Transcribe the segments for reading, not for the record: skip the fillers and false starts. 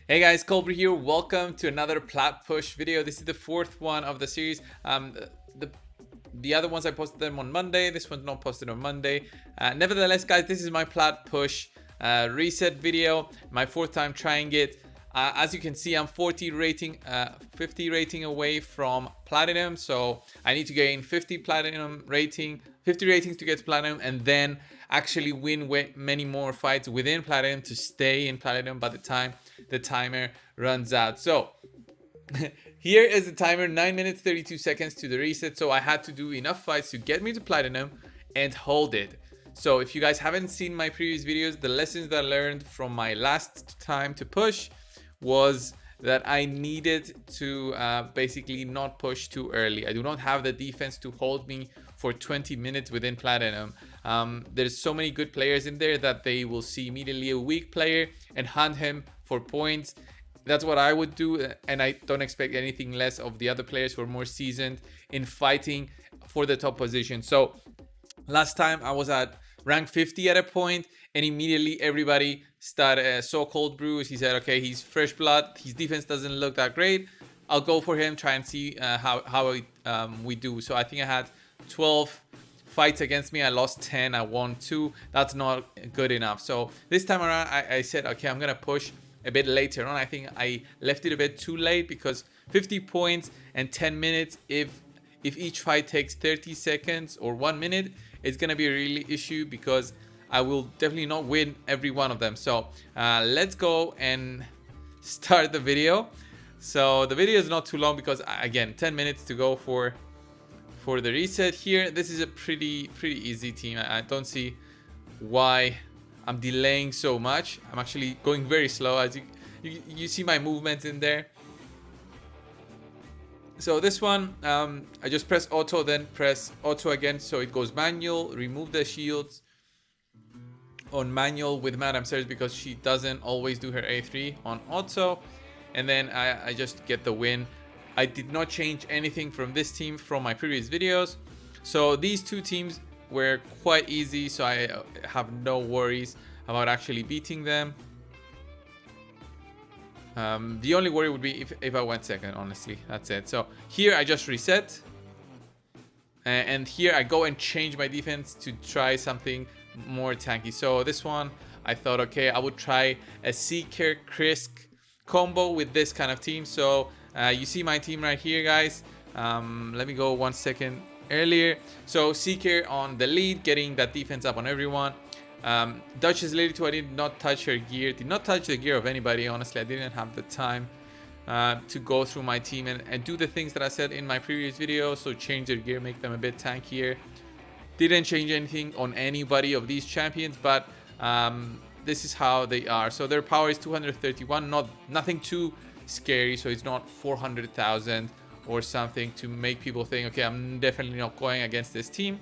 Hey guys, Colbert here. Welcome to another Plat push video. This is the fourth one of the series. The the other ones I posted them on Monday. This one's not posted on Monday. Nevertheless, guys, this is my Plat push reset video. My fourth time trying it. As you can see, I'm 50 rating away from platinum. So I need to gain 50 ratings to get to platinum, and then actually win many more fights within platinum to stay in platinum by the time the timer runs out. So here is the timer, 9 minutes 32 seconds to the reset. So I had to do enough fights to get me to platinum and hold it. So if you guys haven't seen my previous videos, the lessons that I learned from my last time to push was that I needed to basically not push too early. I do not have the defense to hold me for 20 minutes within platinum. There's so many good players in there that they will see immediately a weak player and hunt him for points. That's what I would do, and I don't expect anything less of the other players who are more seasoned in fighting for the top position. So last time I was at rank 50 at a point, and immediately everybody started saw cold brews. He said, okay, he's fresh blood, his defense doesn't look that great, I'll go for him, try and see how we do. So I think I had 12 fights against me. I lost 10, I won 2. That's not good enough. So this time around I said, okay, I'm gonna push a bit later on. I think I left it a bit too late, because 50 points and 10 minutes, if each fight takes 30 seconds or 1 minute, it's gonna be a really issue, because I will definitely not win every one of them. So let's go and start the video. So the video is not too long, because again, 10 minutes to go for the reset here. This is a pretty easy team. I don't see why I'm delaying so much. I'm actually going very slow, as you see my movements in there. So this one, I just press auto, then press auto again, so it goes manual. Remove the shields on manual with Madam Series, because she doesn't always do her A3 on auto, and then I just get the win. I did not change anything from this team from my previous videos, so these two teams were quite easy, so I have no worries about actually beating them. The only worry would be if I went second, honestly. That's it. So here I just reset, and here I go and change my defense to try something more tanky. So this one, I thought, okay, I would try a Seeker Krisk combo with this kind of team. So you see my team right here, guys. Let me go 1 second earlier. So Seeker on the lead, getting that defense up on everyone. Duchess Lady 2, I did not touch her gear, did not touch the gear of anybody. Honestly, I didn't have the time to go through my team and do the things that I said in my previous video. So change their gear, make them a bit tankier. Didn't change anything on anybody of these champions, but this is how they are. So their power is 231, nothing too scary. So it's not 400,000 or something to make people think, okay, I'm definitely not going against this team.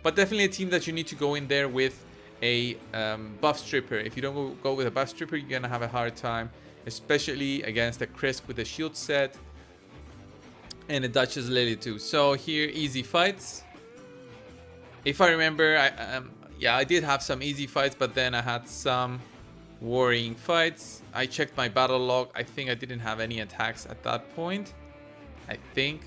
But definitely a team that you need to go in there with a buff stripper. If you don't go with a buff stripper, you're gonna have a hard time, especially against a Krisk with a shield set and a Duchess Lily too. So here, easy fights. If I remember, I did have some easy fights, but then I had some worrying fights. I checked my battle log. I think I didn't have any attacks at that point. I think.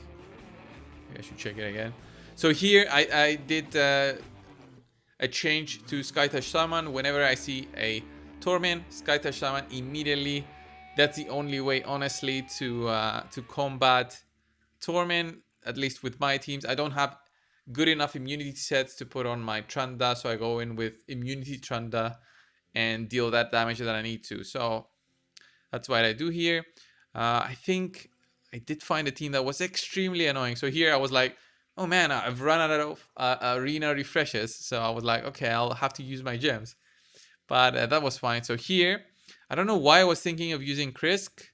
Maybe I should check it again. So here I did a change to Skytouch Shaman. Whenever I see a Torment, Skytouch Shaman immediately. That's the only way, honestly, to combat Torment, at least with my teams. I don't have good enough immunity sets to put on my Tranda, so I go in with immunity Tranda and deal that damage that I need to. So that's what I do here. I think I did find a team that was extremely annoying. So here I was like, oh man, I've run out of arena refreshes. So I was like, okay, I'll have to use my gems. But that was fine. So here, I don't know why I was thinking of using Krisk.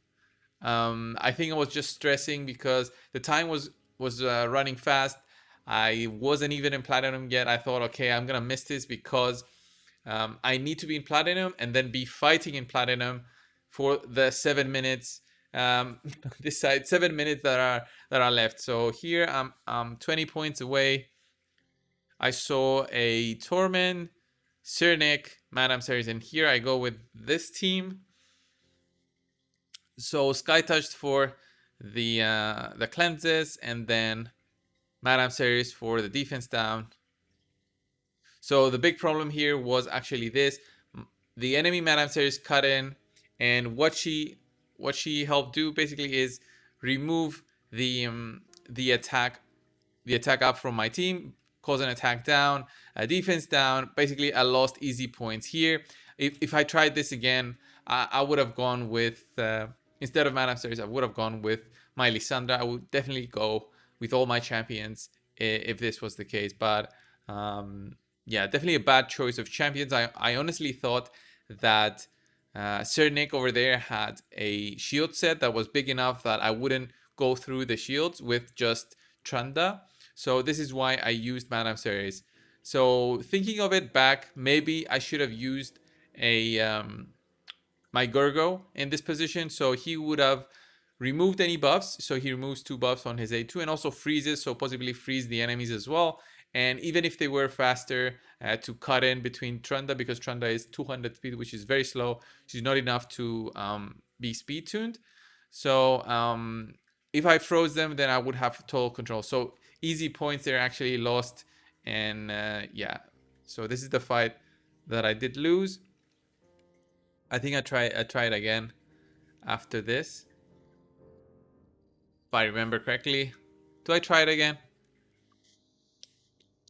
I think I was just stressing because the time was running fast. I wasn't even in platinum yet. I thought, okay, I'm gonna miss this because I need to be in platinum and then be fighting in platinum for the 7 minutes. This side, 7 minutes that are left. So here I'm 20 points away. I saw a Torment, Cernic, Madam Series, and here I go with this team. So Sky touched for the cleanses, and then Madame Series for the defense down. So the big problem here was actually this: the enemy Madame Series cut in, and what she helped do basically is remove the attack up from my team, cause an attack down, a defense down. Basically, I lost easy points here. If I tried this again, I would have gone with instead of Madame Series, I would have gone with my Lysandra. I would definitely go with all my champions if this was the case. But yeah, definitely a bad choice of champions. I honestly thought that Sir Nick over there had a shield set that was big enough that I wouldn't go through the shields with just Tranda. So this is why I used Madame Series. So thinking of it back, maybe I should have used a my Gurgo in this position, so he would have removed any buffs. So he removes 2 buffs on his A2 and also freezes, so possibly freeze the enemies as well. And even if they were faster to cut in between Trunda, because Trunda is 200 speed, which is very slow, she's not enough to be speed tuned. So if I froze them, then I would have total control. So easy points there actually lost. And yeah, so this is the fight that I did lose. I think I tried again after this, if I remember correctly. Do I try it again?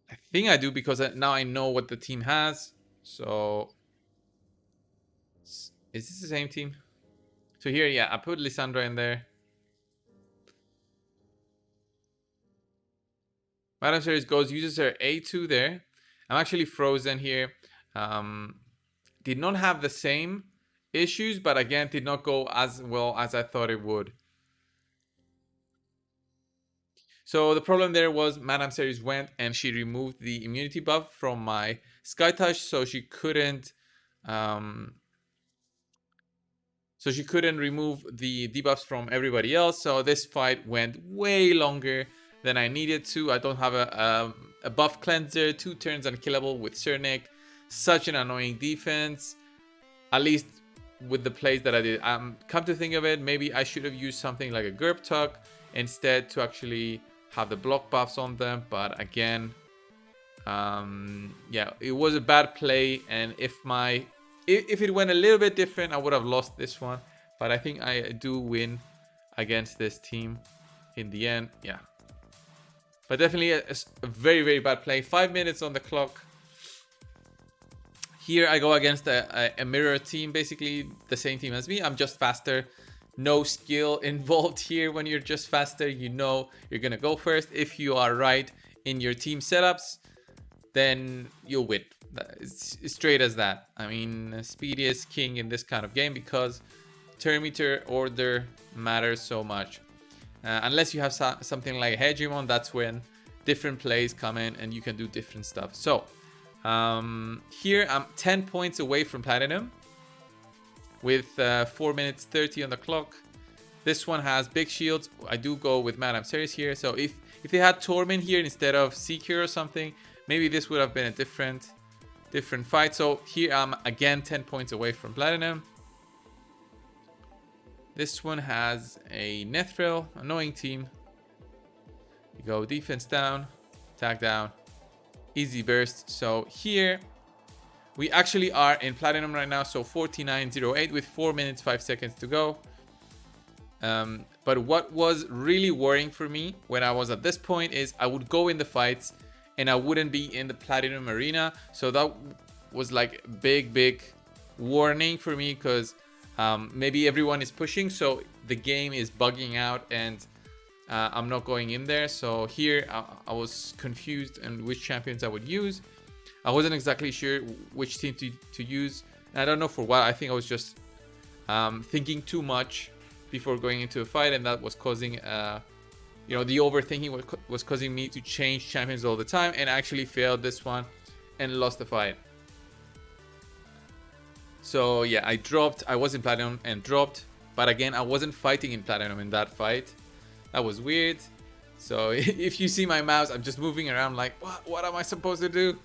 I think I do, because now I know what the team has. So is this the same team? So here, yeah, I put Lysandra in there. Madame Series goes, uses her A2 there. I'm actually frozen here. Did not have the same issues, but again, did not go as well as I thought it would. So the problem there was Madame Series went and she removed the immunity buff from my Sky Touch, so she couldn't remove the debuffs from everybody else. So this fight went way longer than I needed to. I don't have a buff cleanser, 2 turns unkillable with Cernic. Such an annoying defense, at least with the plays that I did. Come to think of it, maybe I should have used something like a Gerb Tuck instead to actually have the block buffs on them. But again, yeah, it was a bad play, and if it went a little bit different, I would have lost this one. But I think I do win against this team in the end. Yeah, but definitely a very, very bad play. 5 minutes on the clock. Here I go against a mirror team, basically the same team as me. I'm just faster. No skill involved here. When you're just faster, you know you're gonna go first. If you are right in your team setups, then you'll win. It's straight as that. I mean, speed is king in this kind of game because turn meter order matters so much. Unless you have something like Hegemon, that's when different plays come in and you can do different stuff. So here I'm 10 points away from platinum with 4 minutes 30 on the clock. This one has big shields. I do go with Madame Series here. So if they had Torment here instead of Seeker or something, maybe this would have been a different fight. So here I'm again 10 points away from platinum. This one has a Nethril, annoying team. You go defense down, attack down, easy burst. So here we actually are in platinum right now, so 49.08 with 4 minutes 5 seconds to go. But what was really worrying for me when I was at this point is I would go in the fights and I wouldn't be in the platinum arena. So that was like big warning for me, because maybe everyone is pushing, so the game is bugging out and I'm not going in there. So here I was confused on which champions I would use. I wasn't exactly sure which team to use. And I don't know for what. I think I was just thinking too much before going into a fight, and that was causing you know, the overthinking was causing me to change champions all the time, and I actually failed this one and lost the fight. So yeah, I was in platinum and dropped, but again, I wasn't fighting in platinum in that fight. That was weird. So if you see my mouse, I'm just moving around like, what am I supposed to do?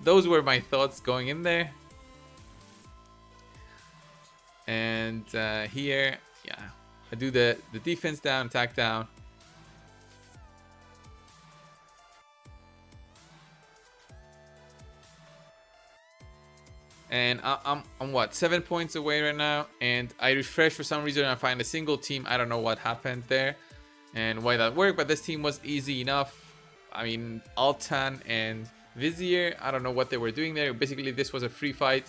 Those were my thoughts going in there. And here, yeah, I do the defense down, attack down. And I'm what, 7 points away right now, and I refresh for some reason. I find a single team. I don't know what happened there and why that worked, but this team was easy enough. I mean, Altan and Vizier, I don't know what they were doing there. Basically, this was a free fight.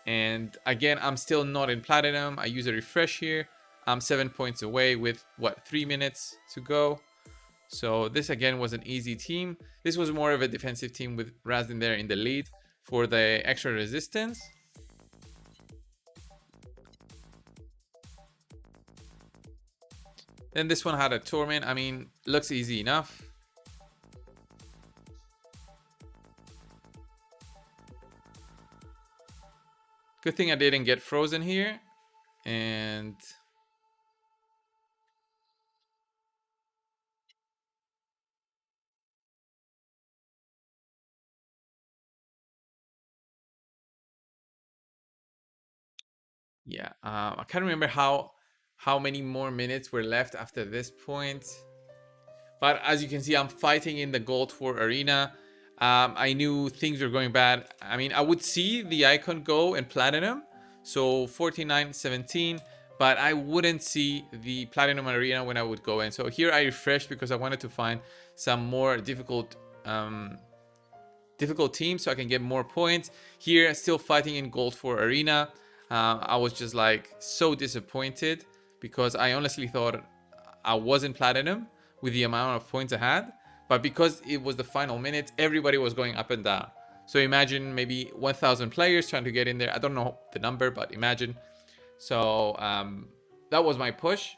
And again, I'm still not in platinum. I use a refresh here. I'm 7 points away with what, 3 minutes to go. So this again was an easy team. This was more of a defensive team with Razdin there in the lead for the extra resistance. Then this one had a Torment. I mean, looks easy enough. Good thing I didn't get frozen here. And yeah, I can't remember how many more minutes were left after this point. But as you can see, I'm fighting in the Gold 4 arena. I knew things were going bad. I mean, I would see the icon go in platinum, so 49-17, but I wouldn't see the platinum arena when I would go in. So here I refreshed because I wanted to find some more difficult teams so I can get more points. Here, still fighting in Gold 4 arena. I was just like so disappointed because I honestly thought I was in platinum with the amount of points I had, but because it was the final minutes, everybody was going up and down. So imagine maybe 1,000 players trying to get in there. I don't know the number, but imagine. So that was my push.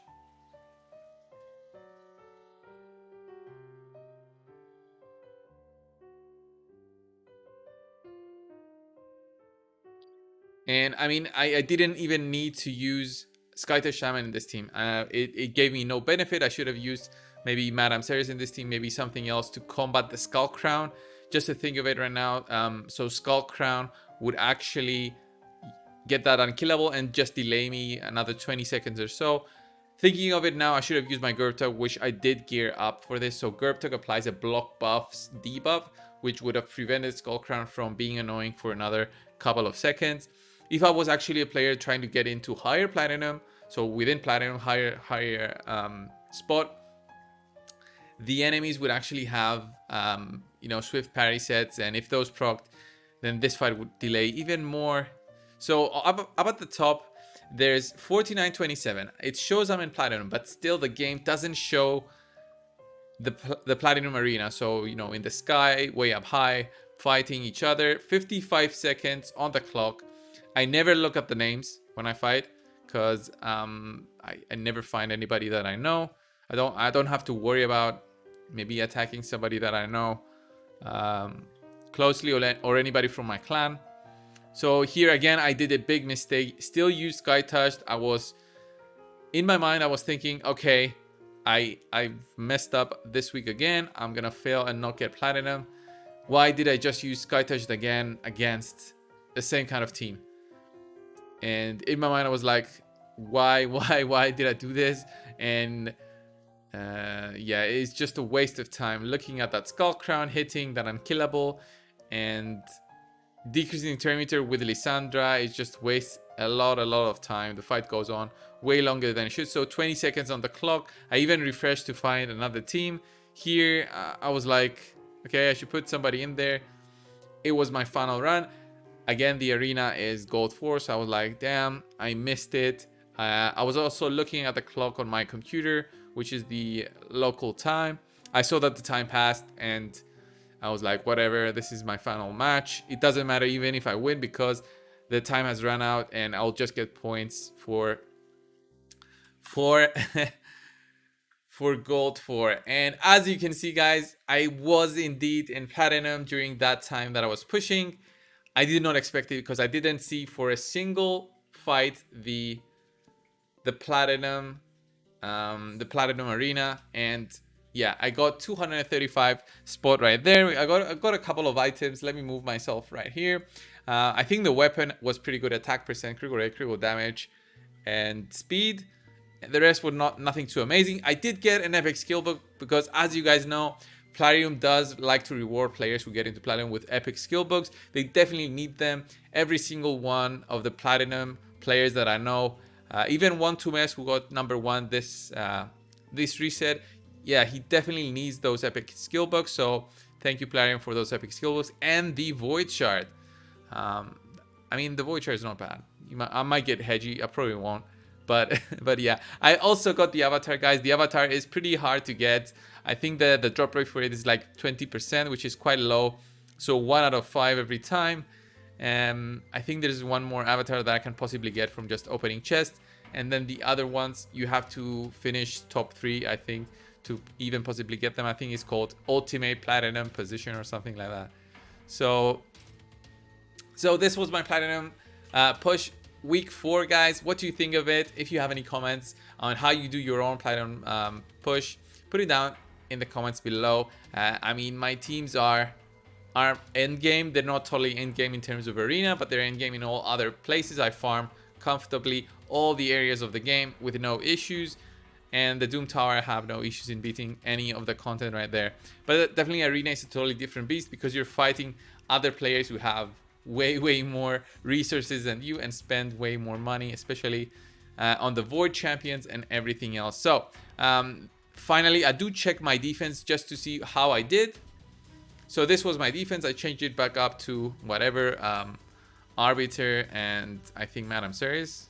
And I mean, I didn't even need to use Skytouch Shaman in this team. It gave me no benefit. I should have used maybe Madame Ceres in this team, maybe something else to combat the Skull Crown. Just to think of it right now, so Skull Crown would actually get that unkillable and just delay me another 20 seconds or so. Thinking of it now, I should have used my Gerbtug, which I did gear up for this. So Gerbtug applies a block buffs debuff, which would have prevented Skull Crown from being annoying for another couple of seconds. If I was actually a player trying to get into higher platinum, so within platinum, higher spot, the enemies would actually have swift parry sets, and if those procced, then this fight would delay even more. So up at the top, there's 49-27. It shows I'm in platinum, but still the game doesn't show the platinum arena. So in the sky, way up high, fighting each other. 55 seconds on the clock. I never look up the names when I fight because I never find anybody that I know. I don't have to worry about maybe attacking somebody that I know closely or anybody from my clan. So here again, I did a big mistake. Still used Sky Touched. In my mind, I was thinking, okay, I messed up this week again. I'm gonna fail and not get platinum. Why did I just use Sky Touched again against the same kind of team? And in my mind, I was like, why did I do this? And yeah, it's just a waste of time looking at that Skull Crown, hitting that unkillable, and decreasing turn meter with Lissandra. It just wastes a lot of time. The fight goes on way longer than it should. So 20 seconds on the clock. I even refreshed to find another team. Here, I was like, okay, I should put somebody in there. It was my final run. Again, the arena is Gold 4, so I was like, damn, I missed it. I was also looking at the clock on my computer, which is the local time. I saw that the time passed, and I was like, whatever, this is my final match. It doesn't matter even if I win because the time has run out, and I'll just get points for for Gold 4. And as you can see, guys, I was indeed in platinum during that time that I was pushing. I did not expect it because I didn't see for a single fight the platinum arena. And yeah, I got 235 spot right there. I got a couple of items. Let me move myself right here. I think the weapon was pretty good. Attack percent, critical rate, critical damage, and speed. The rest were nothing too amazing. I did get an epic skill book because, as you guys know, Platinum does like to reward players who get into Platinum with epic skill books. They definitely need them. Every single one of the Platinum players that I know, even 1-2-Mess who got #1 this reset, yeah, he definitely needs those epic skill books. So thank you, Platinum, for those epic skill books and the Void Shard. I mean, the Void Shard is not bad. I might get hedgy. I probably won't. But yeah, I also got the avatar, guys. The avatar is pretty hard to get. I think the drop rate for it is like 20%, which is quite low. So 1 out of 5 every time. I think there's one more avatar that I can possibly get from just opening chests. And then the other ones, you have to finish top 3, I think, to even possibly get them. I think it's called Ultimate Platinum Position or something like that. So this was my Platinum push. Week 4, guys. What do you think of it? If you have any comments on how you do your own Platinum push, put it down in the comments below. I mean, my teams are end game. They're not totally end game in terms of arena, but they're end game in all other places. I farm comfortably all the areas of the game with no issues, and the Doom Tower, I have no issues in beating any of the content right there. But definitely arena is a totally different beast because you're fighting other players who have way more resources than you and spend way more money, especially on the Void champions and everything else. So finally, I do check my defense just to see how I did. So this was my defense. I changed it back up to whatever, Arbiter and I think Madam Series.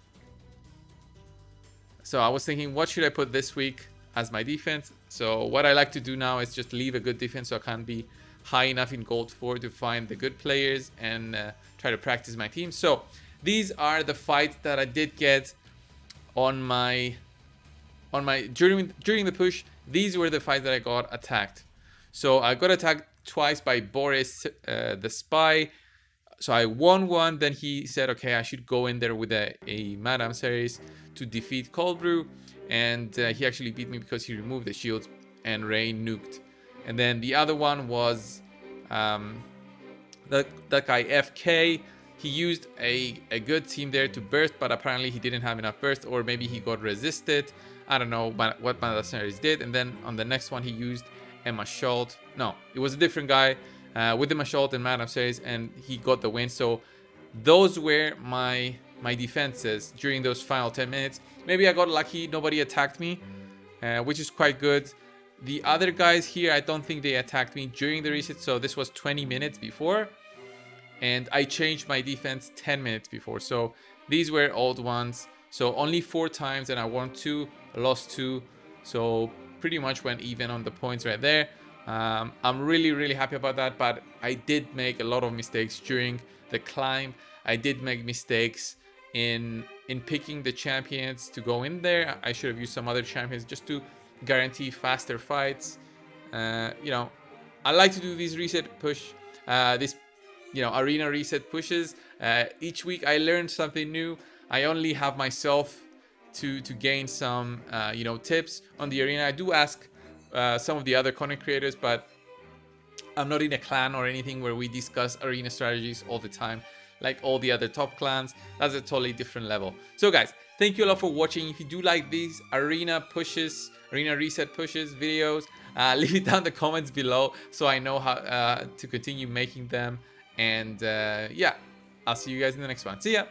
So I was thinking, what should I put this week as my defense? So what I like to do now is just leave a good defense so I can't be high enough in gold 4 to find the good players and try to practice my team. So these are the fights that I did get on my during the push. These were the fights that I got attacked. So I got attacked twice by Boris the Spy. So I won one. Then he said, okay, I should go in there with a Madam Series to defeat Cold Brew, and he actually beat me because he removed the shields and Rain nuked. And then the other one was that guy FK. He used a good team there to burst, but apparently he didn't have enough burst, or maybe he got resisted. I don't know what my series did. And then on the next one, he used Emma Schult. No, it was a different guy with Emma Schult and Madam Series, and he got the win. So those were my defenses during those final 10 minutes. Maybe I got lucky. Nobody attacked me, which is quite good. The other guys here, I don't think they attacked me during the reset. So this was 20 minutes before. And I changed my defense 10 minutes before. So these were old ones. So only 4 times, and I won 2, lost 2. So pretty much went even on the points right there. I'm really happy about that. But I did make a lot of mistakes during the climb. I did make mistakes in picking the champions to go in there. I should have used some other champions just to guarantee faster fights. You know, I like to do these reset push, arena reset pushes. Each week I learn something new. I only have myself to gain some tips on the arena. I do ask some of the other content creators, but I'm not in a clan or anything where we discuss arena strategies all the time like all the other top clans. That's a totally different level. So guys, thank you a lot for watching. If you do like these arena reset pushes videos, leave it down in the comments below so I know how to continue making them. And yeah, I'll see you guys in the next one. See ya.